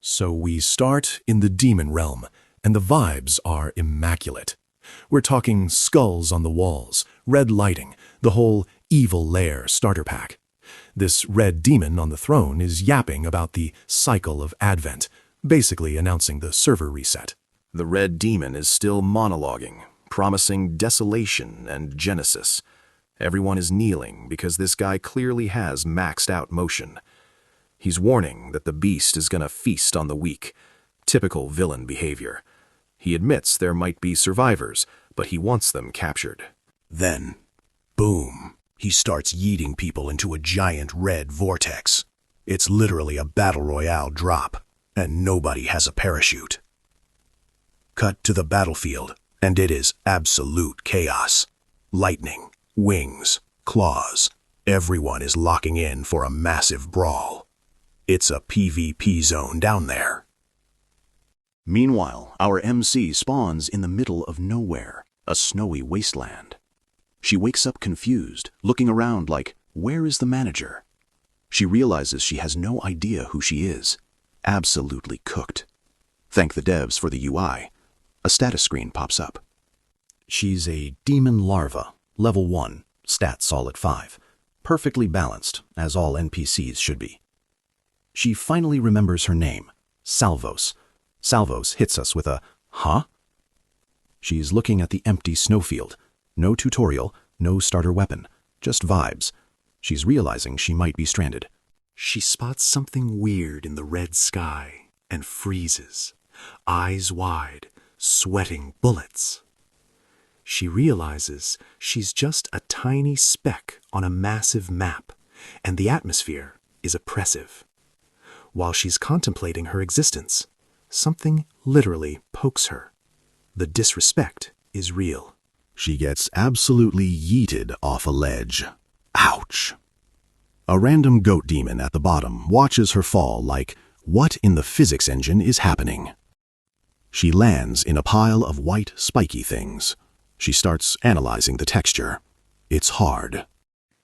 So we start in the demon realm, and the vibes are immaculate. We're talking skulls on the walls, red lighting, the whole evil lair starter pack. This red demon on the throne is yapping about the cycle of Advent, basically announcing the server reset. The red demon is still monologuing, promising desolation and genesis. Everyone is kneeling because this guy clearly has maxed out motion. He's warning that the beast is gonna feast on the weak. Typical villain behavior. He admits there might be survivors, but he wants them captured. Then, boom, he starts yeeting people into a giant red vortex. It's literally a battle royale drop, and nobody has a parachute. Cut to the battlefield, and it is absolute chaos. Lightning, wings, claws. Everyone is locking in for a massive brawl. It's a PvP zone down there. Meanwhile, our MC spawns in the middle of nowhere, a snowy wasteland. She wakes up confused, looking around like, where is the manager? She realizes she has no idea who she is. Absolutely cooked. Thank the devs for the UI. A status screen pops up. She's a Demon Larva, level 1, stat solid 5. Perfectly balanced, as all NPCs should be. She finally remembers her name, Salvos. Salvos hits us with a, huh? She's looking at the empty snowfield. No tutorial, no starter weapon, just vibes. She's realizing she might be stranded. She spots something weird in the red sky and freezes, eyes wide, sweating bullets. She realizes she's just a tiny speck on a massive map, and the atmosphere is oppressive. While she's contemplating her existence, something literally pokes her. The disrespect is real. She gets absolutely yeeted off a ledge. Ouch! A random goat demon at the bottom watches her fall like, what in the physics engine is happening? She lands in a pile of white, spiky things. She starts analyzing the texture. It's hard.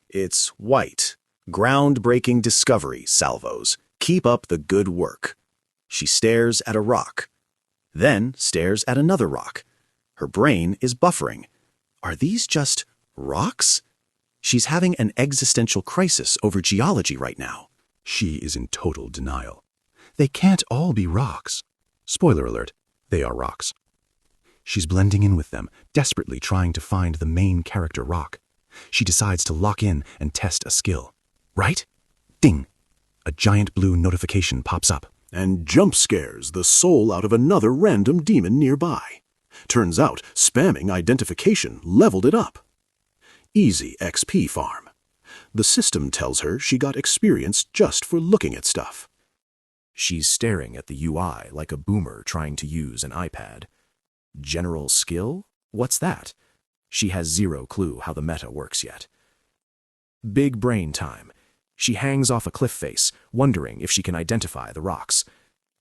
It's white. Groundbreaking discovery, Salvos. Keep up the good work. She stares at a rock, then stares at another rock. Her brain is buffering. Are these just rocks? She's having an existential crisis over geology right now. She is in total denial. They can't all be rocks. Spoiler alert, they are rocks. She's blending in with them, desperately trying to find the main character rock. She decides to lock in and test a skill. Right? Ding! A giant blue notification pops up and jump scares the soul out of another random demon nearby. Turns out spamming identification leveled it up. Easy XP farm. The system tells her she got experience just for looking at stuff. She's staring at the UI like a boomer trying to use an iPad. General skill? What's that? She has zero clue how the meta works yet. Big brain time. She hangs off a cliff face, wondering if she can identify the rocks.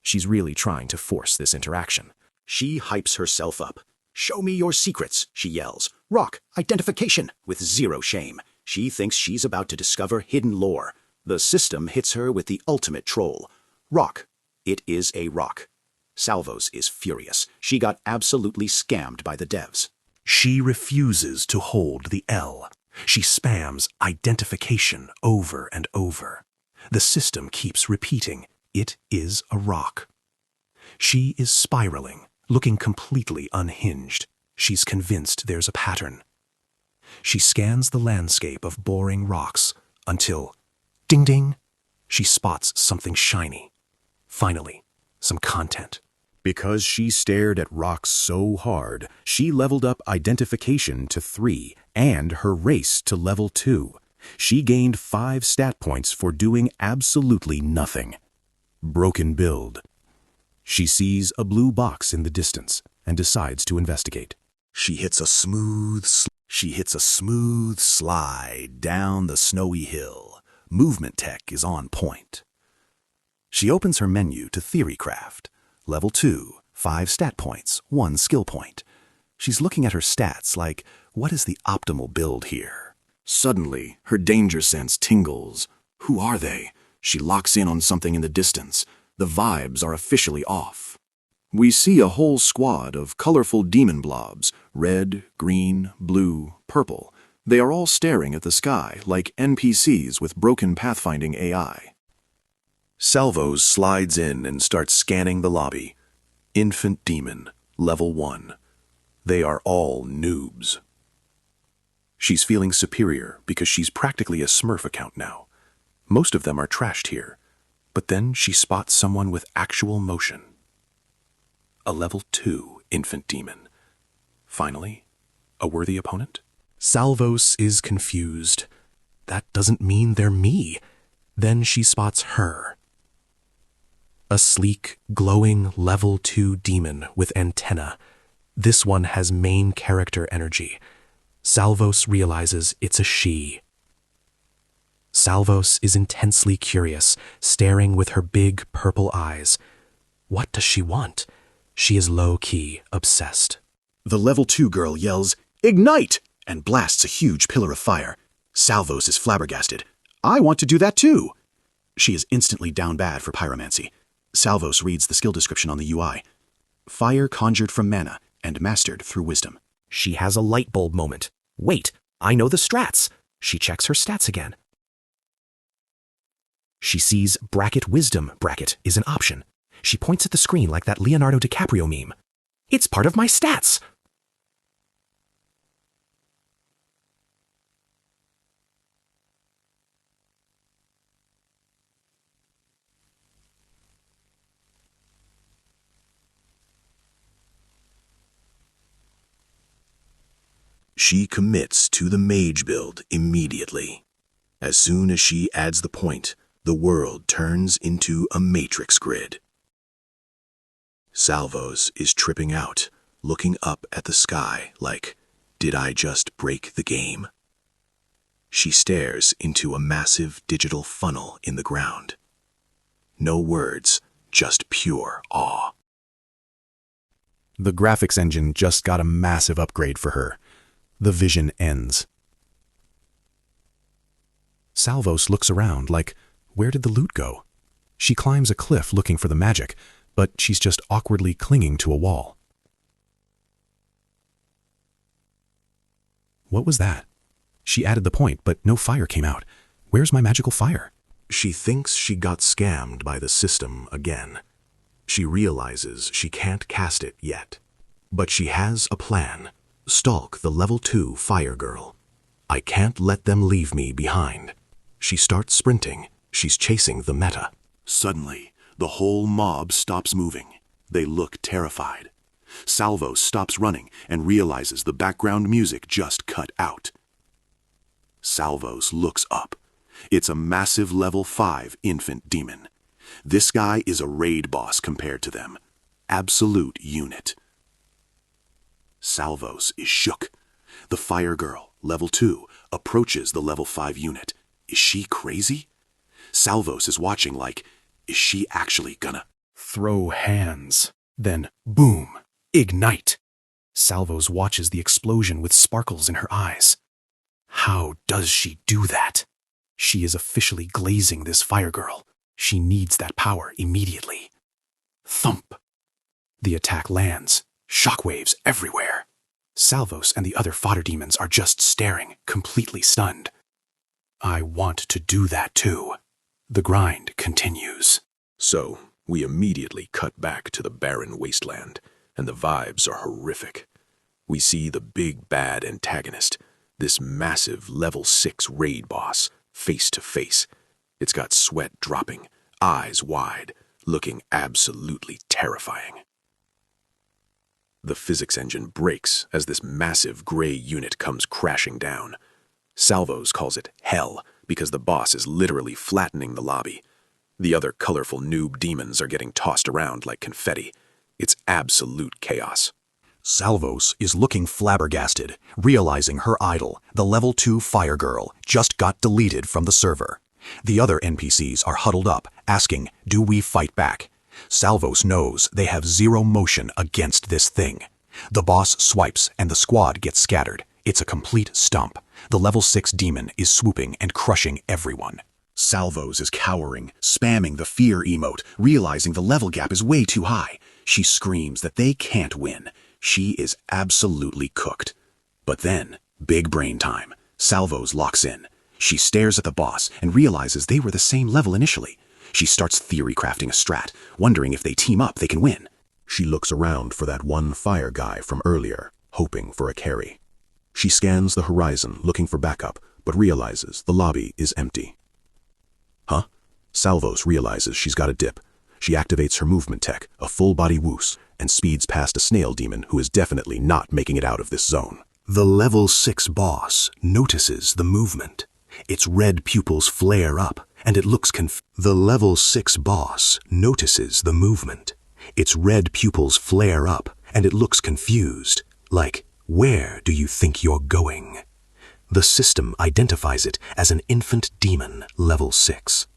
She's really trying to force this interaction. She hypes herself up. Show me your secrets, she yells. Rock identification with zero shame. She thinks she's about to discover hidden lore. The system hits her with the ultimate troll. Rock. It is a rock. Salvos is furious. She got absolutely scammed by the devs. She refuses to hold the L. She spams identification over and over. The system keeps repeating, it is a rock. She is spiraling, looking completely unhinged. She's convinced there's a pattern. She scans the landscape of boring rocks until, ding ding, she spots something shiny. Finally, some content. Because she stared at rocks so hard, she leveled up identification to 3 and her race to level 2. She gained 5 stat points for doing absolutely nothing. Broken build. She sees a blue box in the distance and decides to investigate. She hits a smooth slide down the snowy hill. Movement tech is on point. She opens her menu to Theorycraft. Level 2, 5 stat points, 1 skill point. She's looking at her stats like, what is the optimal build here? Suddenly, her danger sense tingles. Who are they? She locks in on something in the distance. The vibes are officially off. We see a whole squad of colorful demon blobs, red, green, blue, purple. They are all staring at the sky like NPCs with broken pathfinding AI. Salvos slides in and starts scanning the lobby. Infant Demon, Level 1. They are all noobs. She's feeling superior because she's practically a Smurf account now. Most of them are trashed here. But then she spots someone with actual motion. A Level 2 Infant Demon. Finally, a worthy opponent? Salvos is confused. That doesn't mean they're me. Then she spots her. A sleek, glowing Level 2 demon with antenna. This one has main character energy. Salvos realizes it's a she. Salvos is intensely curious, staring with her big purple eyes. What does she want? She is low-key obsessed. The Level 2 girl yells, "Ignite!" and blasts a huge pillar of fire. Salvos is flabbergasted. I want to do that too. She is instantly down bad for pyromancy. Salvos reads the skill description on the UI. Fire conjured from mana and mastered through wisdom. She has a light bulb moment. Wait, I know the strats. She checks her stats again. She sees bracket wisdom bracket is an option. She points at the screen like that Leonardo DiCaprio meme. It's part of my stats. She commits to the mage build immediately. As soon as she adds the point, the world turns into a matrix grid. Salvos is tripping out, looking up at the sky like, did I just break the game? She stares into a massive digital funnel in the ground. No words, just pure awe. The graphics engine just got a massive upgrade for her. The vision ends. Salvos looks around like, where did the loot go? She climbs a cliff looking for the magic, but she's just awkwardly clinging to a wall. What was that? She added the point, but no fire came out. Where's my magical fire? She thinks she got scammed by the system again. She realizes she can't cast it yet. But she has a plan. Stalk the Level 2 Fire Girl. I can't let them leave me behind. She starts sprinting. She's chasing the meta. Suddenly, the whole mob stops moving. They look terrified. Salvos stops running and realizes the background music just cut out. Salvos looks up. It's a massive Level 5 Infant Demon. This guy is a raid boss compared to them. Absolute unit. Salvos is shook. The Fire Girl, Level 2, approaches the Level 5 unit. Is she crazy? Salvos is watching like, is she actually gonna Throw hands. Then, boom, ignite. Salvos watches the explosion with sparkles in her eyes. How does she do that? She is officially glazing this Fire Girl. She needs that power immediately. Thump. The attack lands. Shockwaves everywhere. Salvos and the other fodder demons are just staring, completely stunned. I want to do that too. The grind continues. So, we immediately cut back to the barren wasteland, and the vibes are horrific. We see the big bad antagonist, this massive Level 6 raid boss, face to face. It's got sweat dropping, eyes wide, looking absolutely terrifying. The physics engine breaks as this massive gray unit comes crashing down. Salvos calls it hell because the boss is literally flattening the lobby. The other colorful noob demons are getting tossed around like confetti. It's absolute chaos. Salvos is looking flabbergasted, realizing her idol, the Level 2 Fire Girl, just got deleted from the server. The other NPCs are huddled up, asking, do we fight back? Salvos knows they have zero motion against this thing. The boss swipes and the squad gets scattered. It's a complete stomp. The Level 6 demon is swooping and crushing everyone. Salvos is cowering, spamming the fear emote, realizing the level gap is way too high. She screams that they can't win. She is absolutely cooked. But then, big brain time. Salvos locks in. She stares at the boss and realizes they were the same level initially. She starts theory crafting a strat, wondering if they team up they can win. She looks around for that one fire guy from earlier, hoping for a carry. She scans the horizon looking for backup, but realizes the lobby is empty. Huh? Salvos realizes she's got a dip. She activates her movement tech, a full-body woos, and speeds past a snail demon who is definitely not making it out of this zone. The level 6 boss notices the movement. Its red pupils flare up, and it looks The level 6 boss notices the movement. Its red pupils flare up, and it looks confused, like, where do you think you're going? The system identifies it as an infant demon, level 6.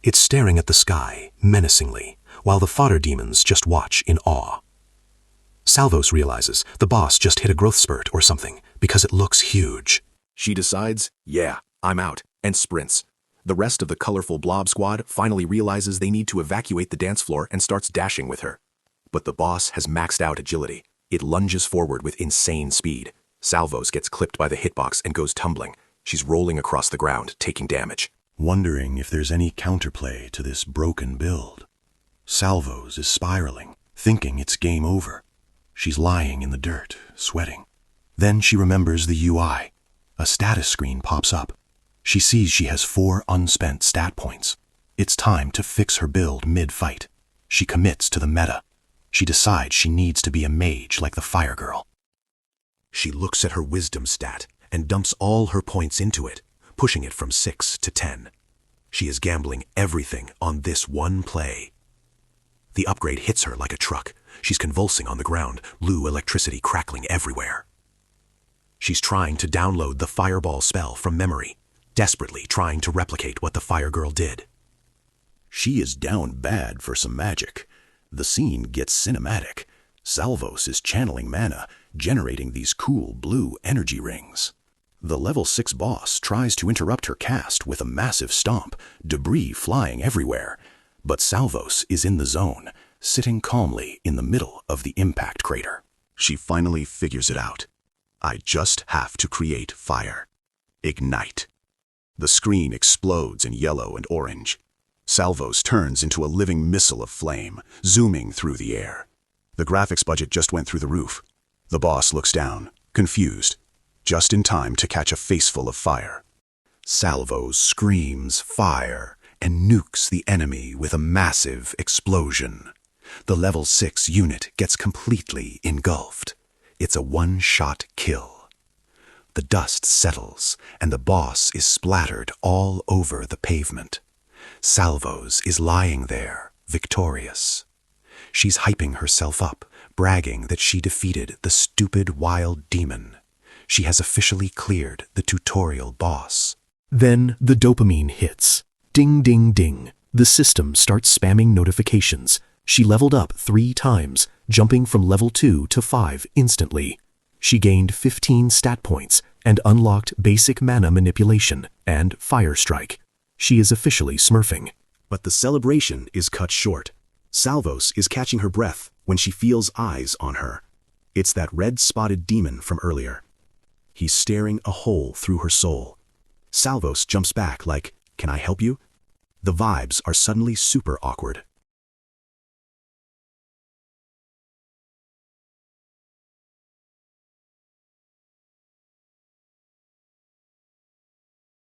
It's staring at the sky, menacingly, while the fodder demons just watch in awe. Salvos realizes the boss just hit a growth spurt or something, because it looks huge. She decides, yeah, I'm out, and sprints. The rest of the colorful blob squad finally realizes they need to evacuate the dance floor and starts dashing with her. But the boss has maxed out agility. It lunges forward with insane speed. Salvos gets clipped by the hitbox and goes tumbling. She's rolling across the ground, taking damage. Wondering if there's any counterplay to this broken build. Salvos is spiraling, thinking it's game over. She's lying in the dirt, sweating. Then she remembers the UI. A status screen pops up. She sees she has 4 unspent stat points. It's time to fix her build mid-fight. She commits to the meta. She decides she needs to be a mage like the Fire Girl. She looks at her wisdom stat and dumps all her points into it, pushing it from 6 to 10. She is gambling everything on this one play. The upgrade hits her like a truck. She's convulsing on the ground, blue electricity crackling everywhere. She's trying to download the fireball spell from memory, desperately trying to replicate what the Fire Girl did. She is down bad for some magic. The scene gets cinematic. Salvos is channeling mana, generating these cool blue energy rings. The level 6 boss tries to interrupt her cast with a massive stomp, debris flying everywhere. But Salvos is in the zone, sitting calmly in the middle of the impact crater. She finally figures it out. I just have to create fire. Ignite. The screen explodes in yellow and orange. Salvos turns into a living missile of flame, zooming through the air. The graphics budget just went through the roof. The boss looks down, confused, just in time to catch a faceful of fire. Salvos screams fire and nukes the enemy with a massive explosion. The level 6 unit gets completely engulfed. It's a one-shot kill. The dust settles, and the boss is splattered all over the pavement. Salvos is lying there, victorious. She's hyping herself up, bragging that she defeated the stupid wild demon. She has officially cleared the tutorial boss. Then the dopamine hits. Ding, ding, ding. The system starts spamming notifications. She leveled up 3 times, jumping from level 2 to 5 instantly. She gained 15 stat points and unlocked basic mana manipulation and fire strike. She is officially smurfing. But the celebration is cut short. Salvos is catching her breath when she feels eyes on her. It's that red-spotted demon from earlier. He's staring a hole through her soul. Salvos jumps back like, "Can I help you?" The vibes are suddenly super awkward.